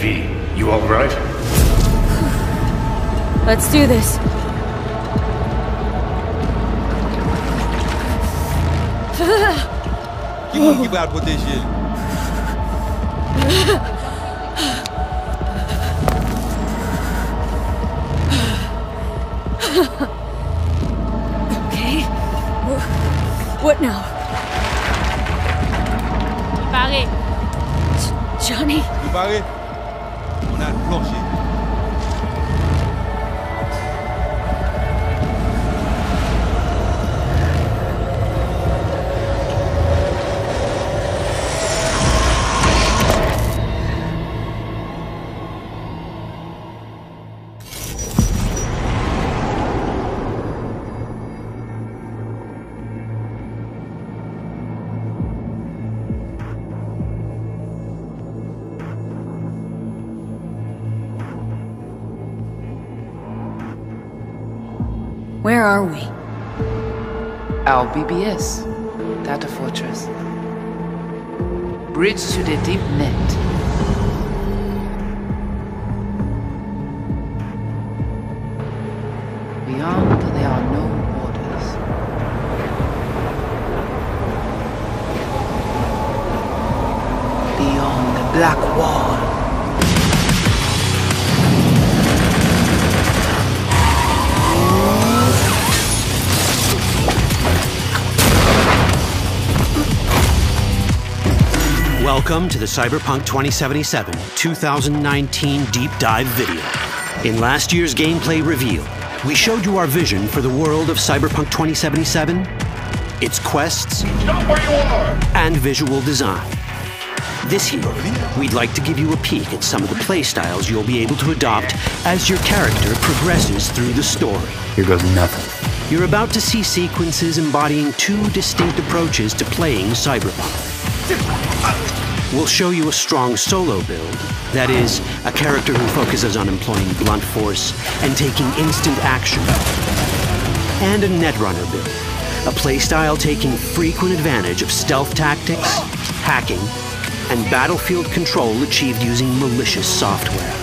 V, you alright? Let's do this. Give out what this is. Okay. What now? Barré. Johnny? You barré? On a planché. Where are we? Our BBS, Data Fortress. Bridge to the deep net. Beyond, there are no borders. Beyond the black wall. Welcome to the Cyberpunk 2077 2019 Deep Dive video. In last year's gameplay reveal, we showed you our vision for the world of Cyberpunk 2077, its quests, Stop where you are! and visual design. This year, we'd like to give you a peek at some of the playstyles you'll be able to adopt as your character progresses through the story. Here goes nothing. You're about to see sequences embodying two distinct approaches to playing Cyberpunk. We'll show you a strong solo build, that is, a character who focuses on employing blunt force and taking instant action, and a netrunner build, a playstyle taking frequent advantage of stealth tactics, hacking, and battlefield control achieved using malicious software.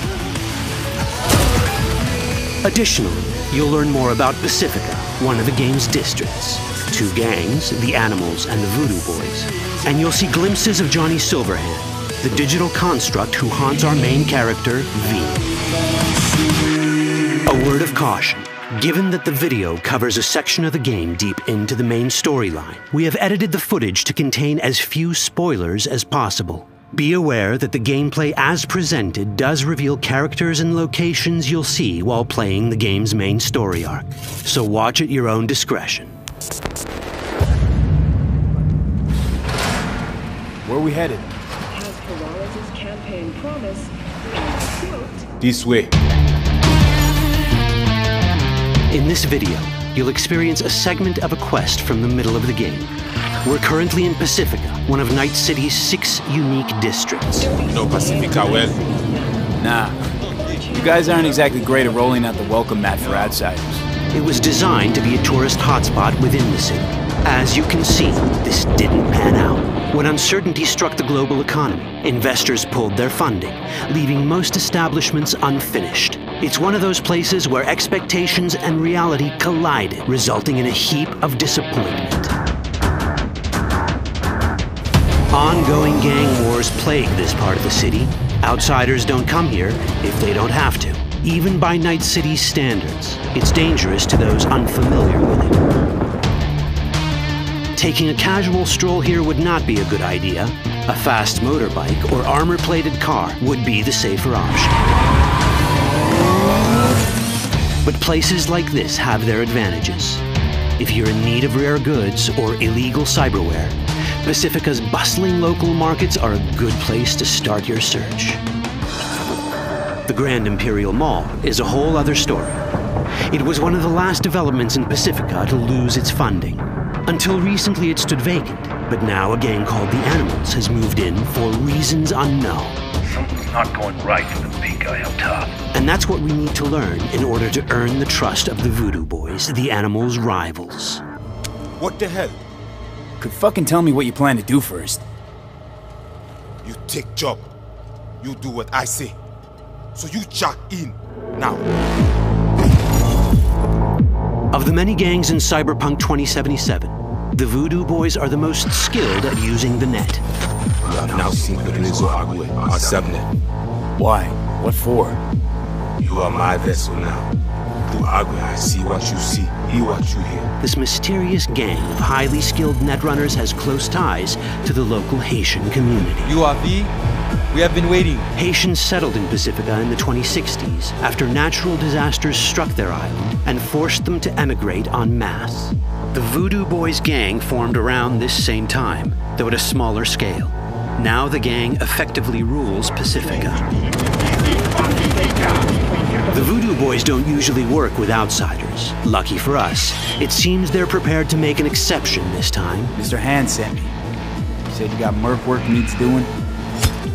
Additionally, you'll learn more about Pacifica, one of the game's districts, two gangs, the Animals and the Voodoo Boys, and you'll see glimpses of Johnny Silverhand, the digital construct who haunts our main character, V. A word of caution. Given that the video covers a section of the game deep into the main storyline, we have edited the footage to contain as few spoilers as possible. Be aware that the gameplay as presented does reveal characters and locations you'll see while playing the game's main story arc, so watch at your own discretion. Where are we headed? As Peralez's campaign promise, quote, This way. In this video, you'll experience a segment of a quest from the middle of the game. We're currently in Pacifica, one of Night City's 6 unique districts. No Pacifica well. Nah. You guys aren't exactly great at rolling out the welcome mat for outsiders. It was designed to be a tourist hotspot within the city. As you can see, this didn't pan out. When uncertainty struck the global economy, investors pulled their funding, leaving most establishments unfinished. It's one of those places where expectations and reality collided, resulting in a heap of disappointment. Ongoing gang wars plague this part of the city. Outsiders don't come here if they don't have to. Even by Night City's standards, it's dangerous to those unfamiliar with it. Taking a casual stroll here would not be a good idea. A fast motorbike or armor-plated car would be the safer option. But places like this have their advantages. If you're in need of rare goods or illegal cyberware, Pacifica's bustling local markets are a good place to start your search. The Grand Imperial Mall is a whole other story. It was one of the last developments in Pacifica to lose its funding. Until recently it stood vacant, but now a gang called the Animals has moved in for reasons unknown. Something's not going right for the big guy up top. And that's what we need to learn in order to earn the trust of the Voodoo Boys, the Animals' rivals. What the hell? Could fucking tell me what you plan to do first. You take job. You do what I say. So you jack in. Now. Of the many gangs in Cyberpunk 2077, the Voodoo Boys are the most skilled at using the net. You have now synchronized our subnet. Why? What for? You are my vessel now. Through Agwe, I see what you see, hear what you hear. This mysterious gang of highly skilled netrunners has close ties to the local Haitian community. You are V? We have been waiting. Haitians settled in Pacifica in the 2060s after natural disasters struck their island and forced them to emigrate en masse. The Voodoo Boys gang formed around this same time, though at a smaller scale. Now the gang effectively rules Pacifica. The Voodoo Boys don't usually work with outsiders. Lucky for us, it seems they're prepared to make an exception this time. Mr. Hand sent me. He said you got merc work needs doing.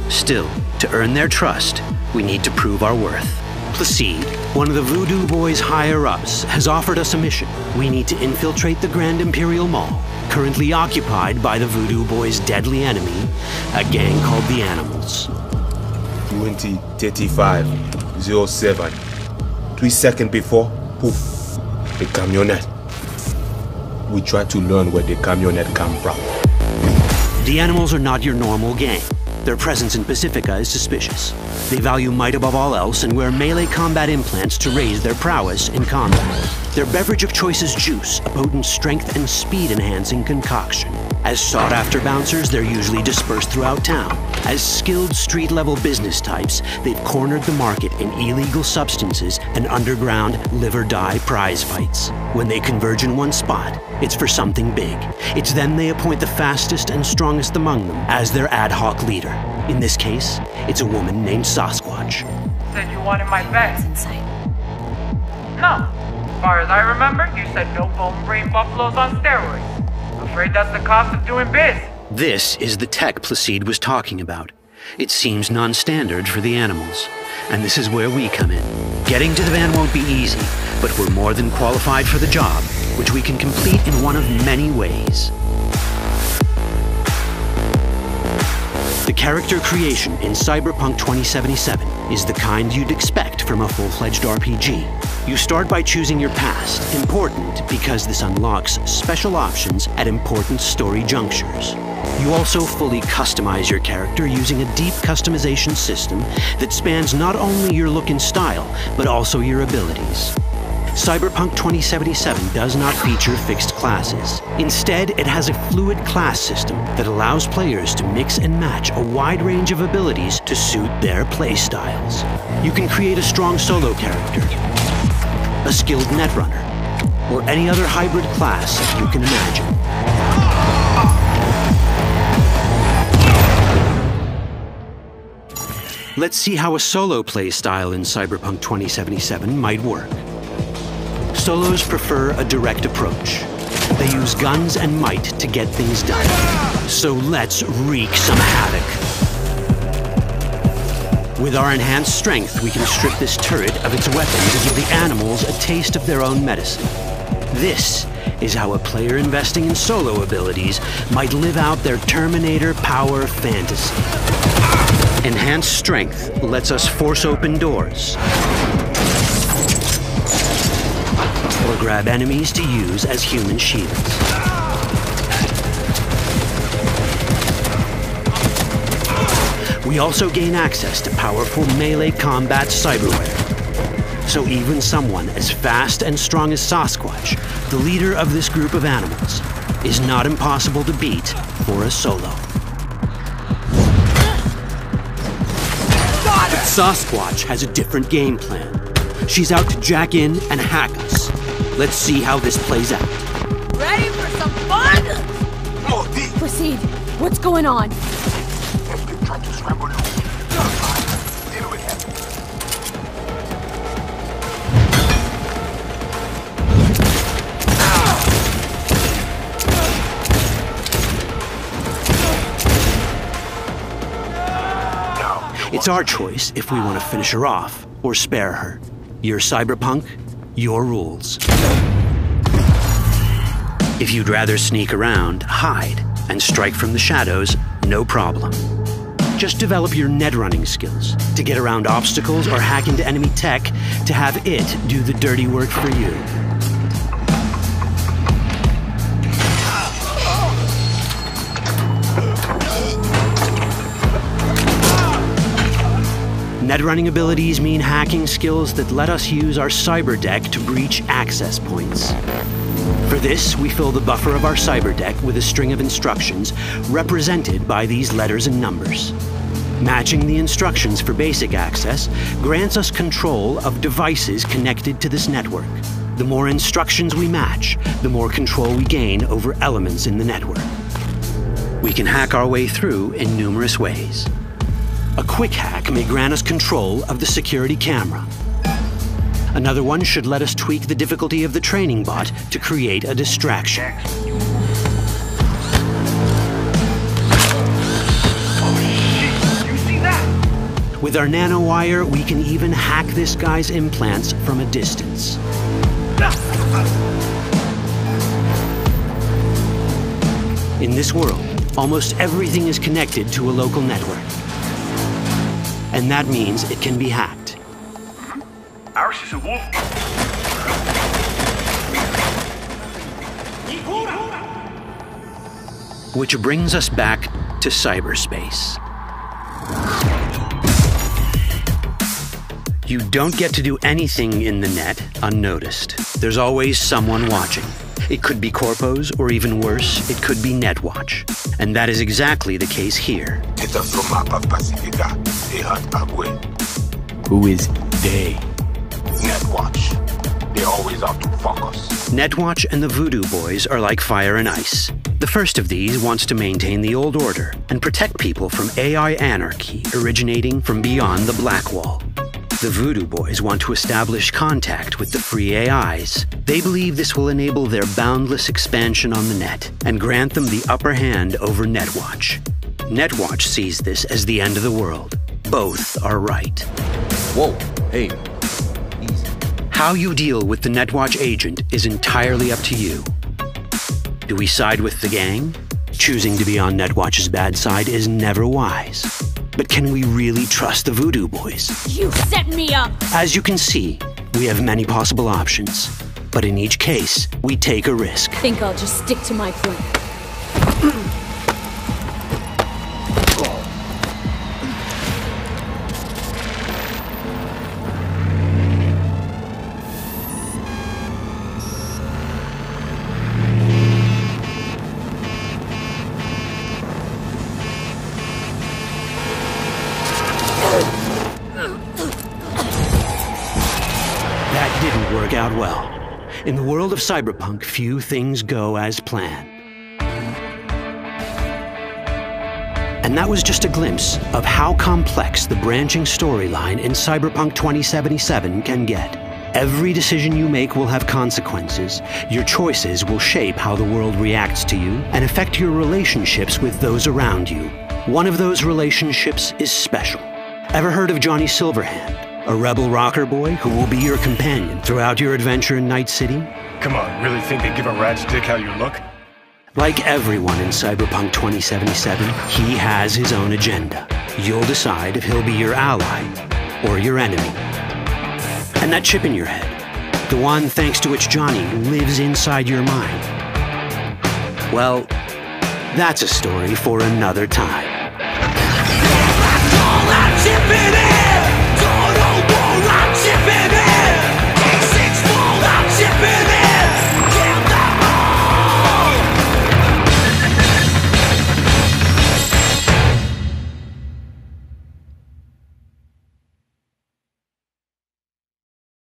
Still, to earn their trust, we need to prove our worth. Placide, one of the Voodoo Boys' higher-ups, has offered us a mission. We need to infiltrate the Grand Imperial Mall, currently occupied by the Voodoo Boys' deadly enemy, a gang called the Animals. 20:35:07. 3 seconds before, poof, the camionette. We try to learn where the camionette come from. The Animals are not your normal gang. Their presence in Pacifica is suspicious. They value might above all else and wear melee combat implants to raise their prowess in combat. Their beverage of choice is juice, a potent strength and speed-enhancing concoction. As sought-after bouncers, they're usually dispersed throughout town. As skilled street-level business types, they've cornered the market in illegal substances and underground live-or-die prize fights. When they converge in one spot, it's for something big. It's then they appoint the fastest and strongest among them as their ad hoc leader. In this case, it's a woman named Sasquatch. Said you wanted my bed. Inside. No. As far as I remember, you said no bone brain buffaloes on steroids. Afraid that's the cost of doing biz. This is the tech Placide was talking about. It seems non-standard for the Animals. And this is where we come in. Getting to the van won't be easy, but we're more than qualified for the job, which we can complete in one of many ways. The character creation in Cyberpunk 2077 is the kind you'd expect from a full-fledged RPG. You start by choosing your past, important because this unlocks special options at important story junctures. You also fully customize your character using a deep customization system that spans not only your look and style, but also your abilities. Cyberpunk 2077 does not feature fixed classes. Instead, it has a fluid class system that allows players to mix and match a wide range of abilities to suit their playstyles. You can create a strong solo character, a skilled netrunner, or any other hybrid class you can imagine. Let's see how a solo play style in Cyberpunk 2077 might work. Solos prefer a direct approach. They use guns and might to get things done. So let's wreak some havoc. With our enhanced strength, we can strip this turret of its weapons and give the Animals a taste of their own medicine. This is how a player investing in solo abilities might live out their Terminator power fantasy. Enhanced strength lets us force open doors, or grab enemies to use as human shields. We also gain access to powerful melee combat cyberware. So even someone as fast and strong as Sasquatch, the leader of this group of animals, is not impossible to beat for a solo. But Sasquatch has a different game plan. She's out to jack in and hack us. Let's see how this plays out. Ready for some fun? Proceed. What's going on? It's our choice if we want to finish her off or spare her. You're Cyberpunk, your rules. If you'd rather sneak around, hide, and strike from the shadows, no problem. Just develop your net running skills to get around obstacles or hack into enemy tech to have it do the dirty work for you. Net running abilities mean hacking skills that let us use our cyber deck to breach access points. For this, we fill the buffer of our cyber deck with a string of instructions represented by these letters and numbers. Matching the instructions for basic access grants us control of devices connected to this network. The more instructions we match, the more control we gain over elements in the network. We can hack our way through in numerous ways. A quick hack may grant us control of the security camera. Another one should let us tweak the difficulty of the training bot to create a distraction. With our nanowire, we can even hack this guy's implants from a distance. In this world, almost everything is connected to a local network. And that means it can be hacked. Ours is a wolf. Which brings us back to cyberspace. You don't get to do anything in the net unnoticed. There's always someone watching. It could be corpos, or even worse, it could be Netwatch. And that is exactly the case here. Who is they? Netwatch. They're always out to fuck us. Netwatch and the Voodoo Boys are like fire and ice. The first of these wants to maintain the old order and protect people from AI anarchy originating from beyond the Black Wall. The Voodoo Boys want to establish contact with the free AIs. They believe this will enable their boundless expansion on the net and grant them the upper hand over Netwatch. Netwatch sees this as the end of the world. Both are right. Whoa, hey, easy. How you deal with the Netwatch agent is entirely up to you. Do we side with the gang? Choosing to be on Netwatch's bad side is never wise. But can we really trust the Voodoo Boys? You set me up! As you can see, we have many possible options. But in each case, we take a risk. Think I'll just stick to my plan. That didn't work out well. In the world of Cyberpunk, few things go as planned. And that was just a glimpse of how complex the branching storyline in Cyberpunk 2077 can get. Every decision you make will have consequences. Your choices will shape how the world reacts to you and affect your relationships with those around you. One of those relationships is special. Ever heard of Johnny Silverhand? A rebel rocker boy who will be your companion throughout your adventure in Night City? Come on, really think they give a rat's dick how you look? Like everyone in Cyberpunk 2077, he has his own agenda. You'll decide if he'll be your ally or your enemy. And that chip in your head, the one thanks to which Johnny lives inside your mind, well, that's a story for another time.